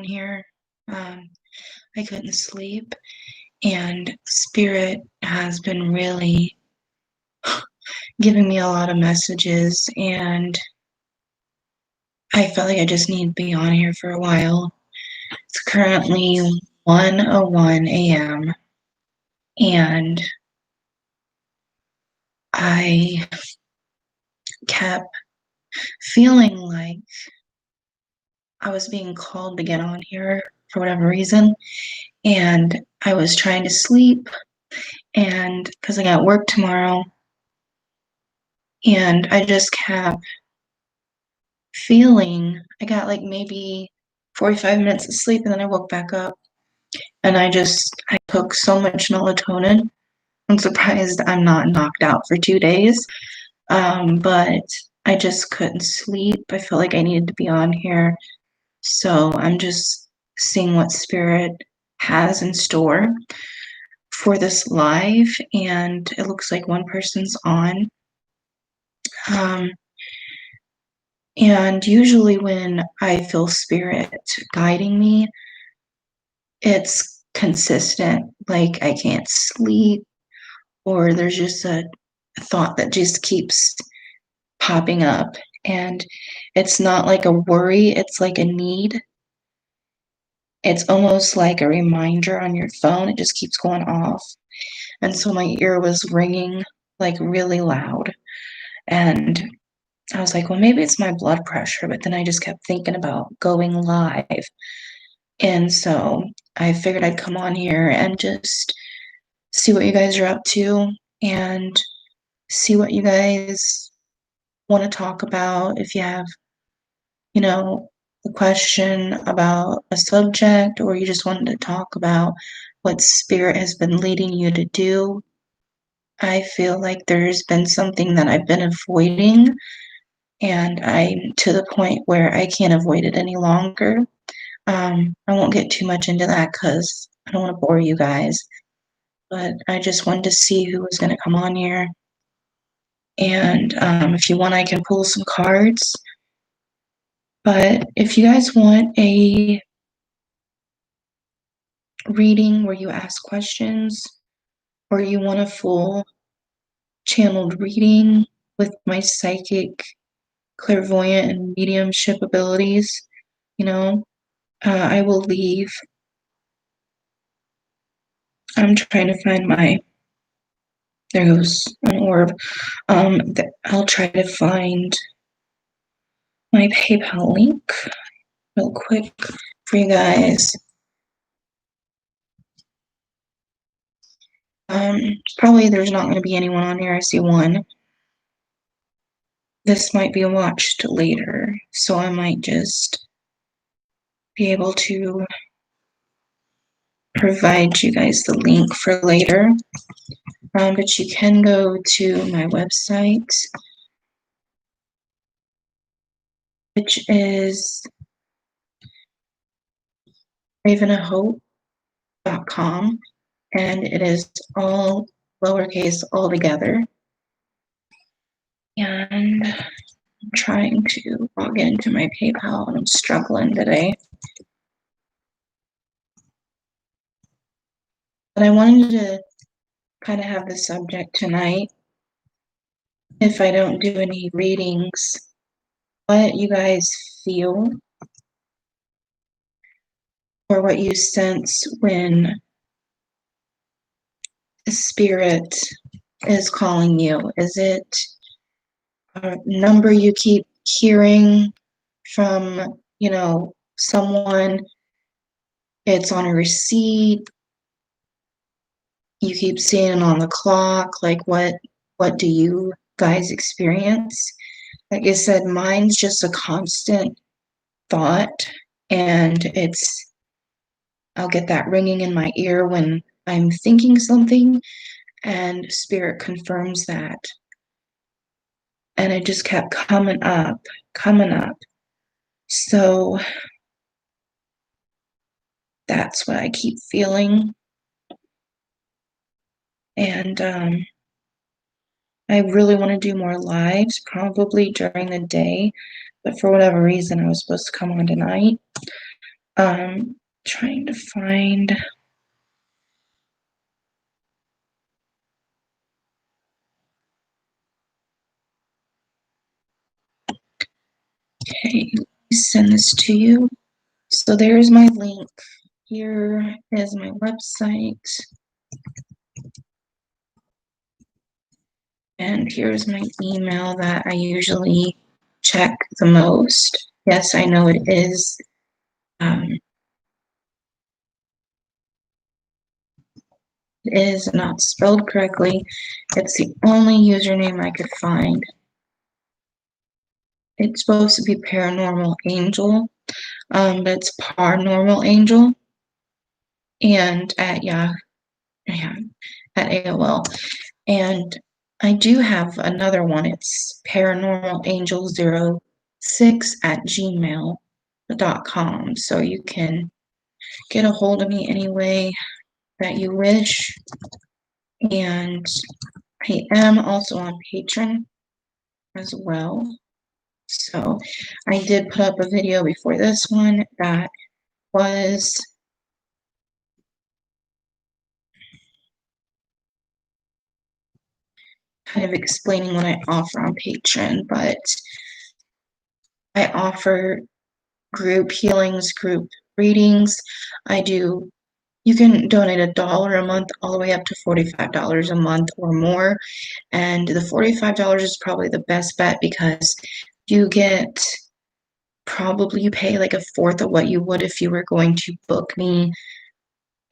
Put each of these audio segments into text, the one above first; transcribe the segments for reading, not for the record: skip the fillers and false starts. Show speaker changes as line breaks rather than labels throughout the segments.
here. I couldn't sleep, and Spirit has been really giving me a lot of messages, and I felt like I just need to be on here for a while. It's currently 1:01 a.m. and I kept feeling like I was being called to get on here for whatever reason, and I was trying to sleep, and because I got work tomorrow, and I just kept feeling I got like maybe 45 minutes of sleep, and then I woke back up, and I took so much melatonin. I'm surprised I'm not knocked out for 2 days. But I just couldn't sleep. I felt like I needed to be on here. So I'm just seeing what Spirit has in store for this live. And it looks like one person's on. Um, and usually when I feel Spirit guiding me, it's consistent. Like I can't sleep, or there's just a thought that just keeps popping up. And it's not like a worry, it's like a need. It's almost like a reminder on your phone. It just keeps going off. And so my ear was ringing like really loud. And I was like, well, maybe it's my blood pressure. But then I just kept thinking about going live. And so I figured I'd come on here and just see what you guys are up to and see what you guys want to talk about. If you have, a question about a subject, or you just wanted to talk about what Spirit has been leading you to do. I feel like there's been something that I've been avoiding, and I'm to the point where I can't avoid it any longer. I won't get too much into that because I don't want to bore you guys, but I just wanted to see who was going to come on here. And if you want, I can pull some cards. But if you guys want a reading where you ask questions, or you want a full channeled reading with my psychic, clairvoyant, and mediumship abilities, I will leave. I'm trying to find there goes an orb. I'll try to find my PayPal link real quick for you guys. Probably there's not going to be anyone on here. I see one. This might be watched later, so I might just be able to provide you guys the link for later. But you can go to my website, which is ravenahope.com, and it is all lowercase all together. And I'm trying to log into my PayPal, and I'm struggling today. But I wanted to kind of have the subject tonight, if I don't do any readings, what you guys feel or what you sense when the Spirit is calling you. Is it a number you keep hearing from, someone? It's on a receipt. You keep seeing it on the clock. Like what do you guys experience? Like I said, mine's just a constant thought, and I'll get that ringing in my ear when I'm thinking something, and Spirit confirms that. And it just kept coming up. So that's what I keep feeling. And I really want to do more lives, probably during the day, but for whatever reason, I was supposed to come on tonight. Trying to find. Okay, let me send this to you. So there's my link. Here is my website. And here's my email that I usually check the most. Yes, I know it is. It is not spelled correctly. It's the only username I could find. It's supposed to be Paranormal Angel, but it's Paranormal Angel, and at at AOL. And I do have another one. It's paranormalangel06@gmail.com. So you can get a hold of me any way that you wish. And I am also on Patreon as well. So I did put up a video before this one that was kind of explaining what I offer on Patreon, but I offer group healings, group readings. You can donate $1 a month all the way up to $45 a month or more. And the $45 is probably the best bet because you pay like a fourth of what you would if you were going to book me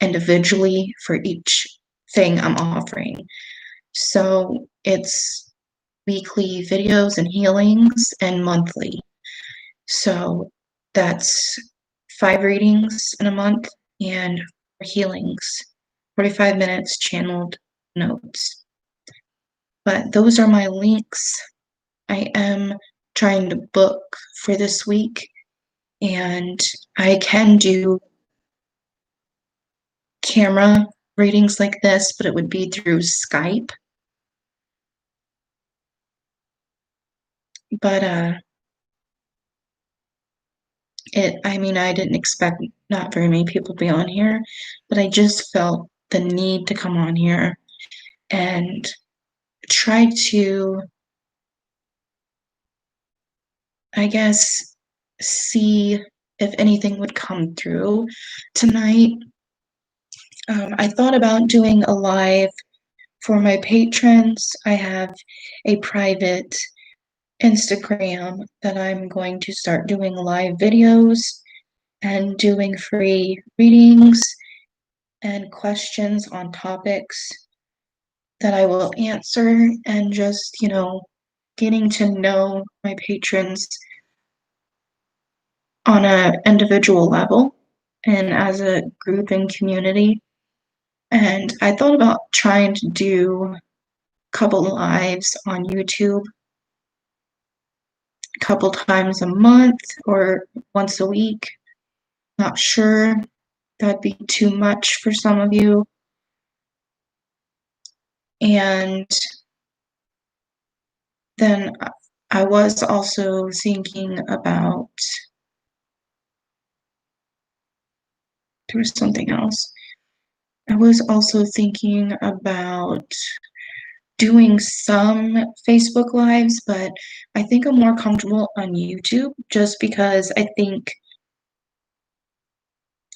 individually for each thing I'm offering. So it's weekly videos and healings and monthly. So that's 5 readings in a month and healings, 45 minutes channeled notes. But those are my links. I am trying to book for this week, and I can do camera readings like this, but it would be through Skype. But I didn't expect not very many people to be on here, but I just felt the need to come on here and try to, I guess, see if anything would come through tonight. I thought about doing a live for my patrons. I have a private Instagram that I'm going to start doing live videos and doing free readings and questions on topics that I will answer, and just, getting to know my patrons on an individual level and as a group and community. And I thought about trying to do a couple lives on YouTube a couple times a month or once a week. Not sure. That'd be too much for some of you. And then I was also thinking about, there was something else. I was also thinking about doing some Facebook Lives, but I think I'm more comfortable on YouTube just because I think,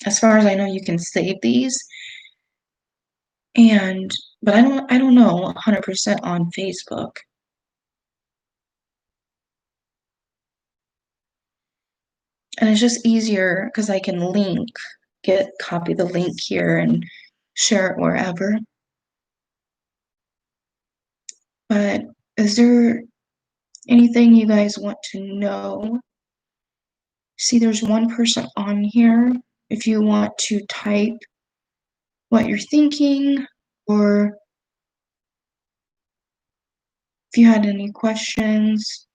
as far as I know, you can save these. But I don't know 100% on Facebook. And it's just easier because I can copy the link here and share it wherever. But is there anything you guys want to know? See, there's one person on here. If you want to type what you're thinking, or if you had any questions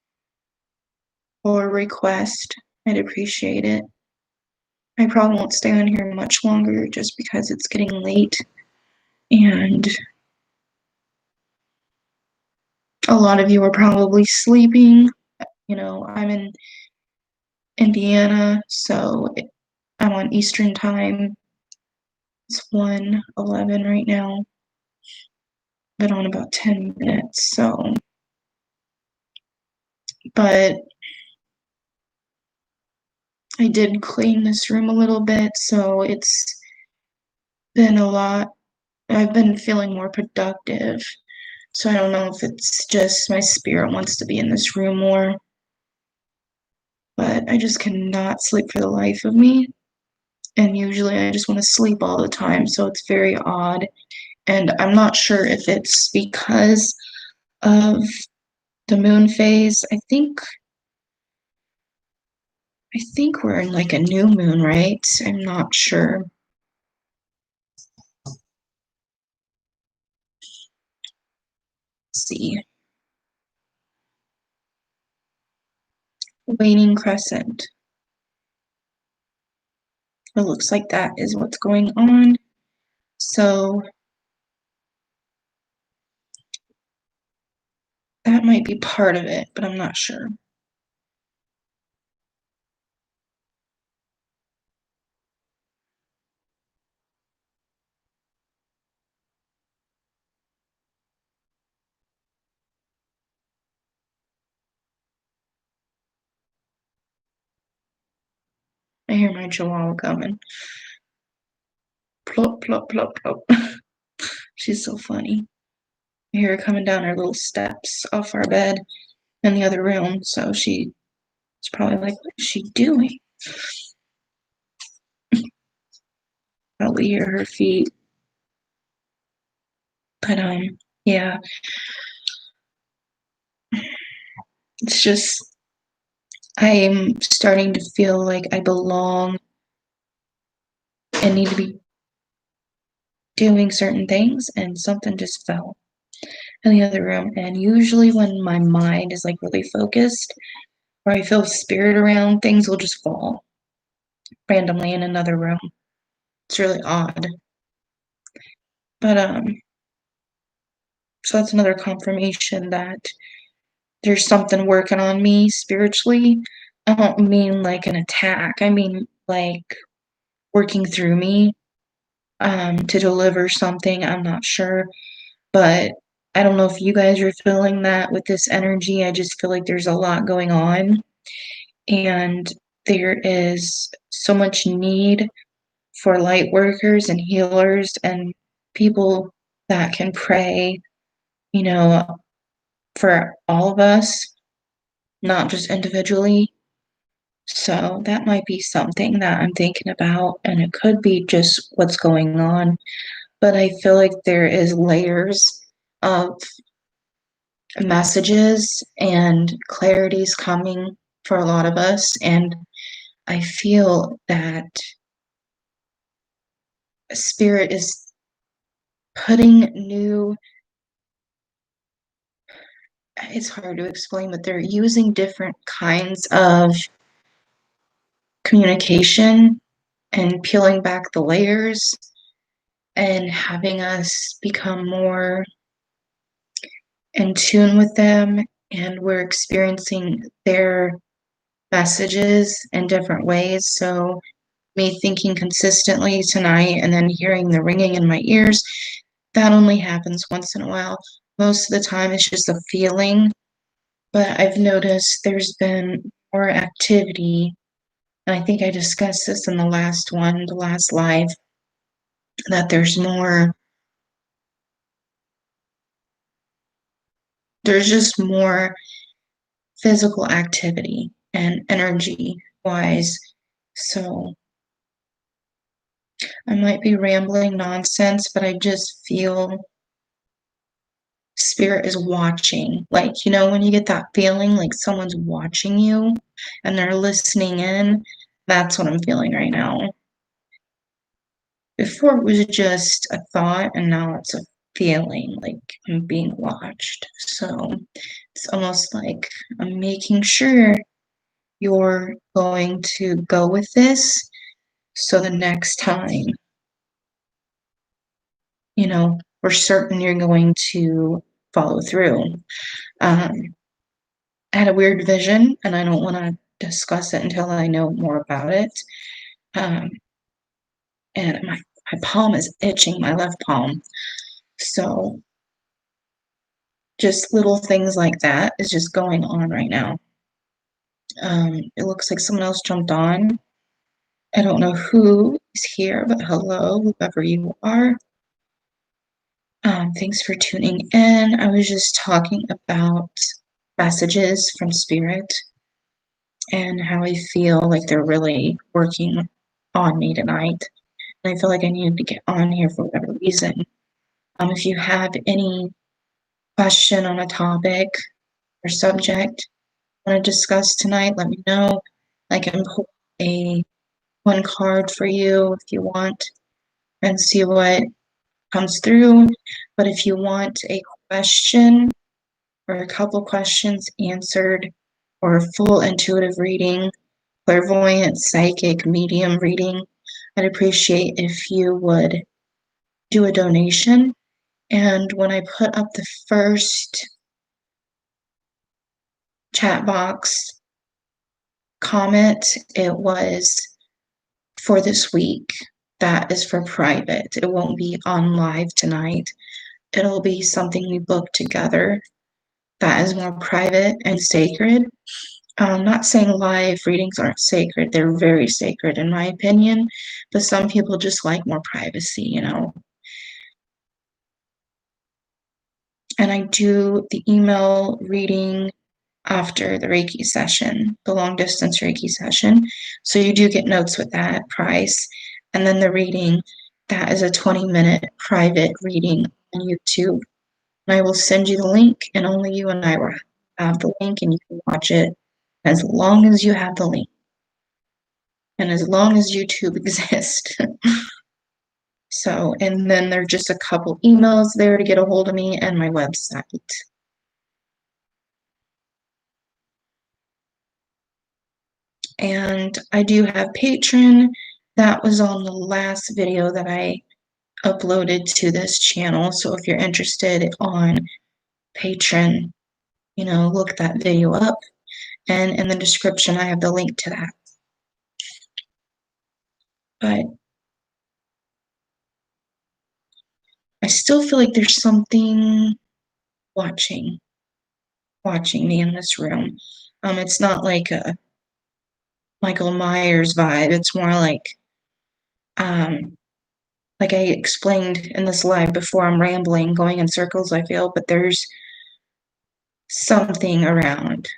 or request, I'd appreciate it. I probably won't stay on here much longer just because it's getting late, and a lot of you are probably sleeping. I'm in Indiana, so I'm on Eastern time. It's 1:11 right now. Been on about 10 minutes, so but I did clean this room a little bit, so it's been a lot. I've been feeling more productive. So I don't know if it's just my spirit wants to be in this room more, but I just cannot sleep for the life of me. And usually I just want to sleep all the time, so it's very odd. And I'm not sure if it's because of the moon phase. I think we're in like a new moon, right? I'm not sure. Let's see. Waning crescent. It looks like that is what's going on. So that might be part of it, but I'm not sure. I hear my chihuahua coming. Plop, plop, plop, plop. She's so funny. I hear her coming down her little steps off our bed in the other room, so she's probably like, what is she doing? Probably hear her feet. But yeah, it's just I'm starting to feel like I belong and need to be doing certain things, and something just fell in the other room. And usually when my mind is like really focused or I feel spirit around, things will just fall randomly in another room. It's really odd. But so that's another confirmation that there's something working on me spiritually. I don't mean like an attack. I mean like working through me to deliver something. I'm not sure, but I don't know if you guys are feeling that with this energy. I just feel like there's a lot going on, and there is so much need for light workers and healers and people that can pray, you know, for all of us, not just individually. So that might be something that I'm thinking about, and it could be just what's going on. But I feel like there is layers of messages and clarities coming for a lot of us, and I feel that spirit is putting new, it's hard to explain, but they're using different kinds of communication and peeling back the layers and having us become more in tune with them, and we're experiencing their messages in different ways. So me thinking consistently tonight and then hearing the ringing in my ears, that only happens once in a while. Most of the time it's just a feeling, but I've noticed there's been more activity, and I think I discussed this in the last one, the last live, that there's just more physical activity and energy wise. So I might be rambling nonsense, but I just feel spirit is watching. Like, when you get that feeling like someone's watching you and they're listening in, that's what I'm feeling right now. Before it was just a thought, and now it's a feeling like I'm being watched. So it's almost like I'm making sure you're going to go with this. So the next time, we're certain you're going to follow through. I had a weird vision, and I don't want to discuss it until I know more about it. Um, and my palm is itching, my left palm. So just little things like that is just going on right now. It looks like someone else jumped on. I don't know who is here, but hello, whoever you are. Thanks for tuning in. I was just talking about messages from Spirit and how I feel like they're really working on me tonight. And I feel like I needed to get on here for whatever reason. If you have any question on a topic or subject you want to discuss tonight, let me know. I can pull a one card for you if you want and see what comes through. But if you want a question or a couple questions answered or a full intuitive reading, clairvoyant, psychic, medium reading, I'd appreciate if you would do a donation. And when I put up the first chat box comment, it was for this week. That is for private. It won't be on live tonight. It'll be something we book together that is more private and sacred. I'm not saying live readings aren't sacred. They're very sacred in my opinion, but some people just like more privacy, you know. And I do the email reading after the Reiki session, the long distance Reiki session. So you do get notes with that price. And then the reading, that is a 20-minute private reading on YouTube. And I will send you the link, and only you and I will have the link, and you can watch it as long as you have the link. And as long as YouTube exists. So, and then there are just a couple emails there to get a hold of me and my website. And I do have Patreon. That was on the last video that I uploaded to this channel. So if you're interested on Patreon, you know, look that video up. And in the description, I have the link to that. But I still feel like there's something watching me in this room. It's not like a Michael Myers vibe. It's more like I explained in this live before, I'm rambling, going in circles, I feel, but there's something around.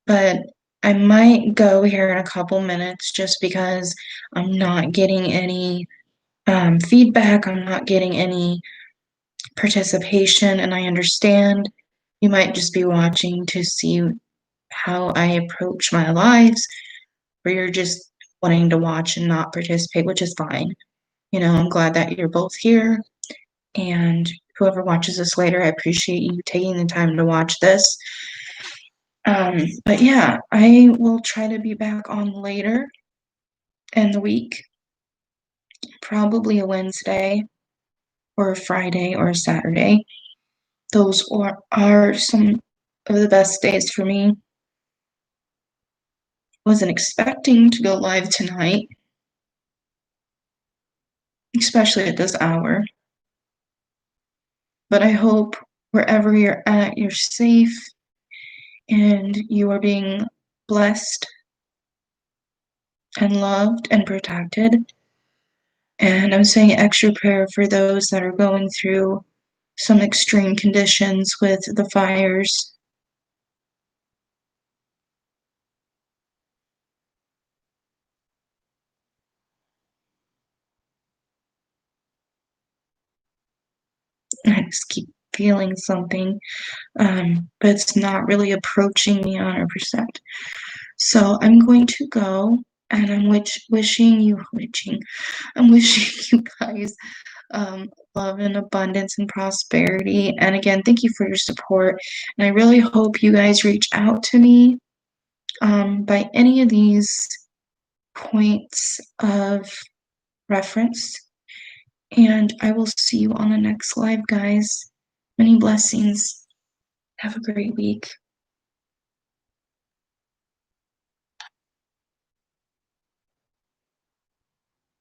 But I might go here in a couple minutes just because I'm not getting any feedback. I'm not getting any participation, and I understand you might just be watching to see how I approach my lives, or you're just wanting to watch and not participate, which is fine. You know, I'm glad that you're both here, and whoever watches this later, I appreciate you taking the time to watch this. But yeah, I will try to be back on later in the week, probably a Wednesday or a Friday or a Saturday. Those are some of the best days for me. Wasn't expecting to go live tonight, especially at this hour. But I hope wherever you're at, you're safe and you are being blessed and loved and protected. And I'm saying extra prayer for those that are going through some extreme conditions with the fires. I just keep feeling something, but it's not really approaching me 100%. So I'm going to go, and I'm wishing you guys love and abundance and prosperity. And again, thank you for your support. And I really hope you guys reach out to me by any of these points of reference. And I will see you on the next live, guys. Many blessings. Have a great week.